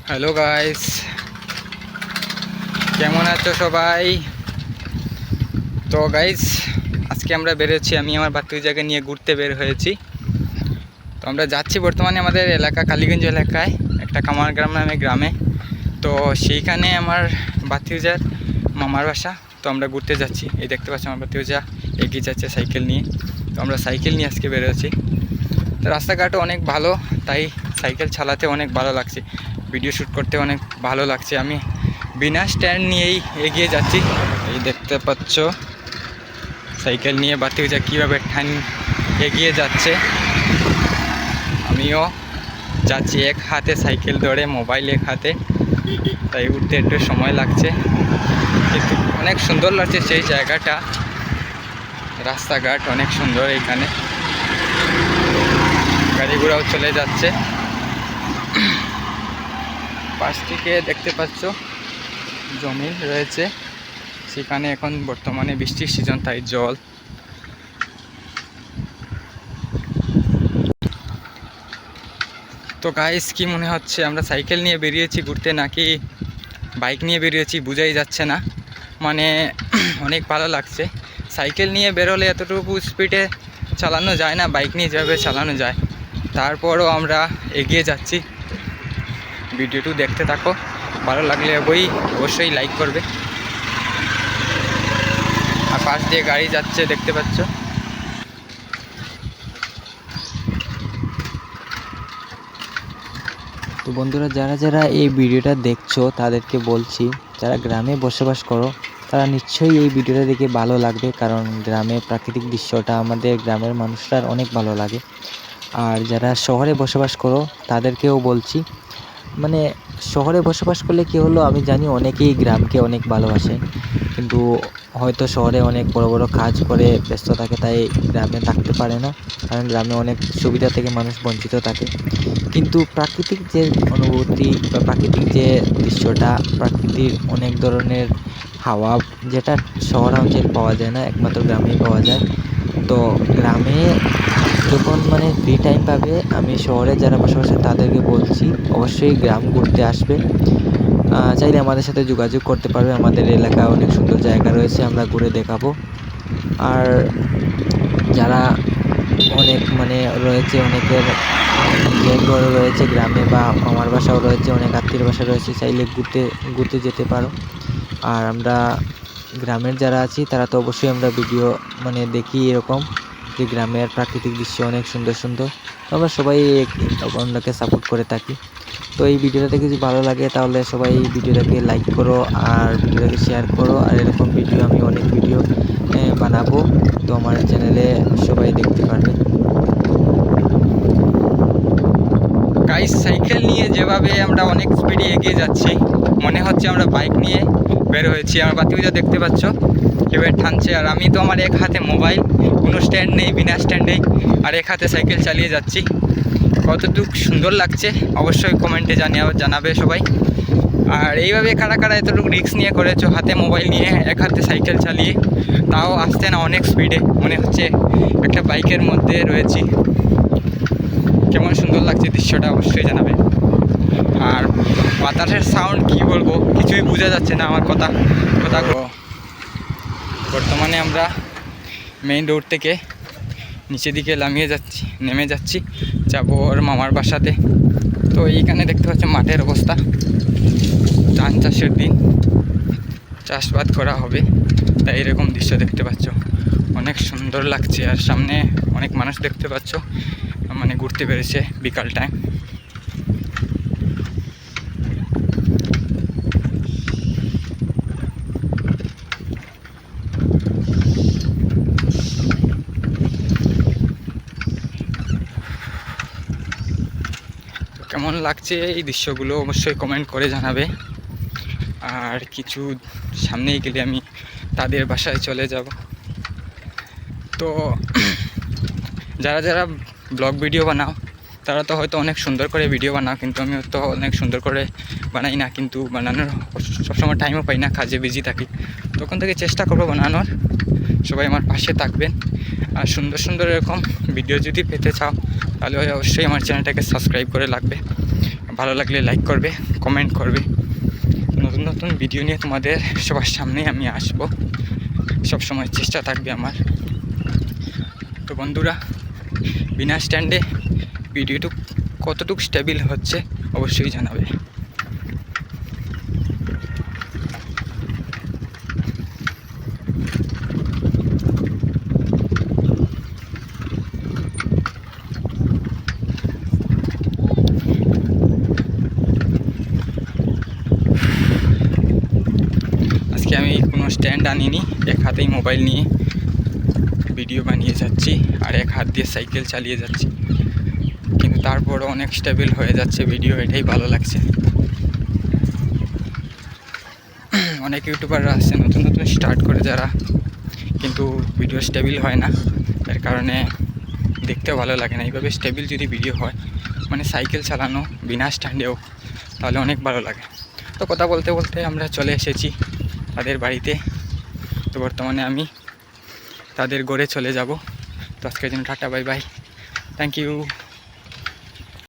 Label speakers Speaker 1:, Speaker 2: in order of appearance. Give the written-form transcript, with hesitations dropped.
Speaker 1: Hello guys, কেমন আছো সবাই? তো গাইস, আজকে আমরা বেরোচ্ছি, আমি আমার ভাতিজাকে নিয়ে ঘুরতে বের হয়েছি। তো আমরা যাচ্ছি বর্তমানে আমাদের এলাকা কালীগঞ্জ এলাকায় একটা কামারগ্রাম নামে গ্রামে। তো সেইখানে আমার ভাতিজার মামার বাসা। তো আমরা ঘুরতে যাচ্ছি। এই দেখতে পাচ্ছি আমার ভাতিজা এগিয়ে যাচ্ছে সাইকেল নিয়ে। তো আমরা সাইকেল নিয়ে আজকে বেরোচ্ছি। তো রাস্তাঘাটও অনেক ভালো, তাই সাইকেল চালাতে অনেক ভালো লাগছে, ভিডিও শ্যুট করতে অনেক ভালো লাগছে। আমি বিনা স্ট্যান্ড নিয়েই এগিয়ে যাচ্ছি। এই দেখতে পাচ্ছ সাইকেল নিয়ে ভাতিজা কীভাবে এগিয়ে যাচ্ছে, আমিও যাচ্ছি এক হাতে সাইকেল ধরে, মোবাইল এক হাতে, তাই উঠতে একটু সময় লাগছে, কিন্তু অনেক সুন্দর লাগছে সেই জায়গাটা। রাস্তাঘাট অনেক সুন্দর, এখানে গাড়ি ঘোড়াও চলে যাচ্ছে। পাশ থেকে দেখতে পাচ্ছ জমি রয়েছে, সেখানে এখন বর্তমানে বৃষ্টির সিজন, তাই জল। তো গাইস, কি মনে হচ্ছে আমরা সাইকেল নিয়ে বেরিয়েছি ঘুরতে নাকি বাইক নিয়ে বেরিয়েছি বোঝাই যাচ্ছে না। মানে অনেক ভালো লাগছে। সাইকেল নিয়ে বেরোলে এতটুকু স্পিডে চালানো যায় না, বাইক নিয়ে যেভাবে চালানো যায়। তারপরও আমরা এগিয়ে যাচ্ছি। ভিডিওটি দেখতে থাকো, ভালো লাগলে অবশ্যই লাইক করবে। আর পাশ দিয়ে গাড়ি যাচ্ছে দেখতে পাচ্ছ।
Speaker 2: তো বন্ধুরা, যারা যারা এই ভিডিওটা দেখছো তাদেরকে বলছি, যারা গ্রামে বসবাস করো তারা নিশ্চয়ই এই ভিডিওটা দেখে ভালো লাগবে, কারণ গ্রামের প্রাকৃতিক দৃশ্যটা আমাদের গ্রামের মানুষরার অনেক ভালো লাগে। আর যারা শহরে বসবাস করো তাদেরকেও বলছি, মানে শহরে বসবাস করলে কী হলো, আমি জানি অনেকেই গ্রামকে অনেক ভালোবাসে, কিন্তু হয়তো শহরে অনেক বড় বড় কাজ করে ব্যস্ত থাকে, তাই গ্রামে থাকতে পারে না, কারণ গ্রামে অনেক সুবিধা থেকে মানুষ বঞ্চিত থাকে। কিন্তু প্রাকৃতিক যে অনুভূতি বা প্রাকৃতিক যে দৃশ্যটা, প্রাকৃতির অনেক ধরনের হাওয়া, যেটা শহরাঞ্চলে পাওয়া যায় না, একমাত্র গ্রামেই পাওয়া যায়। তো গ্রামে যখন ফ্রি টাইম পাবে, আমি শহরে যারা বসবাস করে তাদেরকে বলছি অবশ্যই গ্রাম ঘুরতে আসবে। চাইলে আমাদের সাথে যোগাযোগ করতে পারবে, আমাদের এলাকায় অনেক সুন্দর জায়গা রয়েছে, আমরা ঘুরে দেখাবো। আর যারা অনেক রয়েছে, অনেকের নিজের ঘর রয়েছে গ্রামে, বা আমার বাসাও রয়েছে, অনেক আত্মীয় বাসা রয়েছে, চাইলে ঘুরতে যেতে পারো। আর আমরা গ্রামের যারা আছি তারা তো অবশ্যই আমরা ভিডিও দেখি এরকম, যে গ্রামের প্রাকৃতিক দৃশ্য অনেক সুন্দর সুন্দর। তো আমরা সবাই অন্যকে সাপোর্ট করে থাকি। তো এই ভিডিওটাতে যদি ভালো লাগে তাহলে সবাই ভিডিওটাকে লাইক করো আর ভিডিওটাকে শেয়ার করো। আর এরকম ভিডিও আমি অনেক ভিডিও বানাবো, তো আমার চ্যানেলে সবাই দেখতে পারবে।
Speaker 1: গাইস, সাইকেল নিয়ে যেভাবে আমরা অনেক স্পিডে এগিয়ে যাচ্ছি, মনে হচ্ছে আমরা বাইক নিয়ে বের হয়েছি। আমার ভাতিজা দেখতে পাচ্ছ এবার টানছে, আর আমি তো আমার এক হাতে মোবাইল, কোনো স্ট্যান্ড নেই, বিনা স্ট্যান্ডেই, আর এক হাতে সাইকেল চালিয়ে যাচ্ছি। কতটুকু সুন্দর লাগছে অবশ্যই কমেন্টে জানাবে সবাই। আর এইভাবে কারা কারা এতটুকু রিস্ক নিয়ে করেছো, হাতে মোবাইল নিয়ে এক হাতে সাইকেল চালিয়ে, তাও আসছে না অনেক স্পিডে, মনে হচ্ছে একটা বাইকের মধ্যে রয়েছি। কেমন সুন্দর লাগছে দৃশ্যটা অবশ্যই জানাবে। আর বাতাসের সাউন্ড কি বলবো, কিছুই বোঝা যাচ্ছে না আমার কথা। বর্তমানে আমরা মেইন রোড থেকে নিচের দিকে নেমে যাচ্ছি, যাবো ওর মামার বাসাতে। তো এইখানে দেখতে পাচ্ছি মাঠের অবস্থা, ধান চাষের দিন, চাষবাদ করা হবে, তাই এরকম দৃশ্য দেখতে পাচ্ছ, অনেক সুন্দর লাগছে। আর সামনে অনেক মানুষ দেখতে পাচ্ছ, ঘুরতে পেরেছে বিকাল টাইম। কেমন লাগছে এই দৃশ্যগুলো অবশ্যই কমেন্ট করে জানাবে। আর কিছু সামনেই গেলে আমি তাদের বাসায় চলে যাব। তো যারা যারা ব্লগ ভিডিও বানাও তারা তো হয়তো অনেক সুন্দর করে ভিডিও বানাও, কিন্তু আমি তো অনেক সুন্দর করে বানাই না, কিন্তু বানানোর সবসময় টাইমও পাই না, কাজে বিজি থাকি। তখন থেকে চেষ্টা করবো বানানোর। সবাই আমার পাশে থাকবেন। আর সুন্দর সুন্দর এরকম ভিডিও যদি পেতে চাও তাহলে অবশ্যই আমার চ্যানেলটাকে সাবস্ক্রাইব করে রাখবে ভালো লাগলে লাইক করবে, কমেন্ট করবে। নতুন নতুন ভিডিও নিয়ে তোমাদের সবার সামনে আমি আসব, সবসময় চেষ্টা থাকবে আমার। তো বন্ধুরা, বিনা স্ট্যান্ডে ভিডিওটুকু কতটুকু স্টেবল হচ্ছে অবশ্যই জানাবে। আজকে আমি কোনো স্ট্যান্ড আনিনি, এক হাতেই মোবাইল নিয়ে ভিডিও বানিয়ে যাচ্ছি আর এক হাত দিয়ে সাইকেল চালিয়ে যাচ্ছি, কিন্তু তারপরও অনেক স্টেবল হয়ে যাচ্ছে ভিডিও, এটাই ভালো লাগছে। অনেক ইউটিউবাররা আছে নতুন নতুন স্টার্ট করে যারা, কিন্তু ভিডিও স্টেবল হয় না, এর কারণে দেখতেও ভালো লাগে না। এইভাবে স্টেবল যদি ভিডিও হয়, মানে সাইকেল চালানো বিনা স্ট্যান্ডেও, তাহলে অনেক ভালো লাগে। তো কথা বলতে বলতে আমরা চলে এসেছি তাদের বাড়িতে। তো বর্তমানে আমি তাদের ঘরে চলে যাব। তো আজকের জন্য tata, bye bye, thank you.